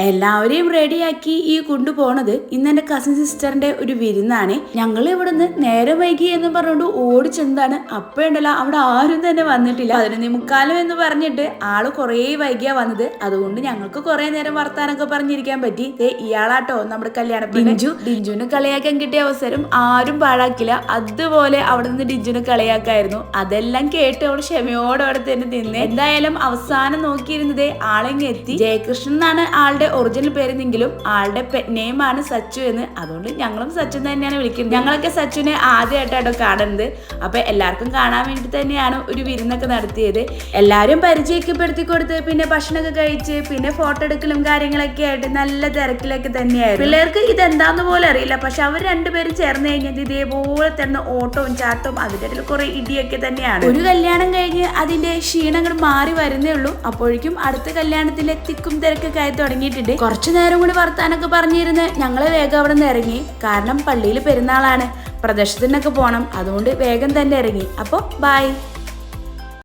എല്ലാവരെയും റെഡിയാക്കി ഈ കൊണ്ടുപോണത് ഇന്ന് എന്റെ കസിൻ സിസ്റ്ററിന്റെ ഒരു വിരുന്നാണ്. ഞങ്ങൾ ഇവിടുന്ന് നേരം വൈകി എന്ന് പറഞ്ഞുകൊണ്ട് ഓടിച്ചെന്താണ് അപ്പോഴുണ്ടല്ലോ അവിടെ ആരും തന്നെ വന്നിട്ടില്ല. 11:45 എന്ന് പറഞ്ഞിട്ട് ആള് കുറേ വൈകിയാ വന്നത്. അതുകൊണ്ട് ഞങ്ങൾക്ക് കുറെ നേരം വർത്താനൊക്കെ പറഞ്ഞിരിക്കാൻ പറ്റി. ഇയാളാട്ടോ നമ്മുടെ കല്യാണം ഡിഞ്ചുവിന് കളിയാക്കാൻ കിട്ടിയ അവസരം ആരും പാഴാക്കില്ല. അതുപോലെ അവിടെ നിന്ന് ഡിഞ്ചുവിന് കളിയാക്കായിരുന്നു. അതെല്ലാം കേട്ട് അവൾ ക്ഷമയോടെ അവിടെ തന്നെ നിന്ന്. എന്തായാലും അവസാനം നോക്കിയിരുന്നത് ആളെങ്ങ് എത്തി. ജയകൃഷ്ണൻ എന്നാണ് ആളുടെ ഒറിജിനൽ പേരെന്നെങ്കിലും ആളുടെ നെയിം ആണ് സച്ചു എന്ന്. അതുകൊണ്ട് ഞങ്ങളും സച്ചു തന്നെയാണ് വിളിക്കുന്നത്. ഞങ്ങളൊക്കെ സച്ചുവിനെ ആദ്യമായിട്ടാട്ടോ കാണുന്നത്. അപ്പൊ എല്ലാവർക്കും കാണാൻ വേണ്ടി തന്നെയാണ് ഒരു വിരുന്നൊക്കെ നടത്തിയത്. എല്ലാവരും പരിചയപ്പെടുത്തി കൊടുത്ത് പിന്നെ ഭക്ഷണമൊക്കെ കഴിച്ച് പിന്നെ ഫോട്ടോ എടുക്കലും കാര്യങ്ങളൊക്കെ ആയിട്ട് നല്ല തിരക്കിലൊക്കെ തന്നെയായിരുന്നു. പിള്ളേർക്ക് ഇതെന്താന്ന് പോലെ അറിയില്ല. പക്ഷെ അവർ രണ്ടുപേരും ചേർന്ന് കഴിഞ്ഞത് ഇതേപോലെ തന്നെ ഓട്ടവും ചാട്ടവും അതിൻ്റെ ഇടയിൽ കുറെ ഇടിയൊക്കെ തന്നെയാണ്. ഒരു കല്യാണം കഴിഞ്ഞ് അതിന്റെ ക്ഷീണങ്ങൾ മാറി വരുന്നേ ഉള്ളൂ. അപ്പോഴേക്കും അടുത്ത കല്യാണത്തിന്റെ തിക്കും തിരക്കൊക്കെ ആയി തുടങ്ങിയിട്ടുണ്ട്. കുറച്ചു നേരം കൂടി വർത്താനൊക്കെ പറഞ്ഞിരുന്ന് ഞങ്ങള് വേഗം അവിടെ നിന്ന് ഇറങ്ങി. കാരണം പള്ളിയിൽ പെരുന്നാളാണ്, പ്രദർശനത്തിനൊക്കെ പോകണം. അതുകൊണ്ട് വേഗം തന്നെ ഇറങ്ങി. അപ്പോൾ ബൈ.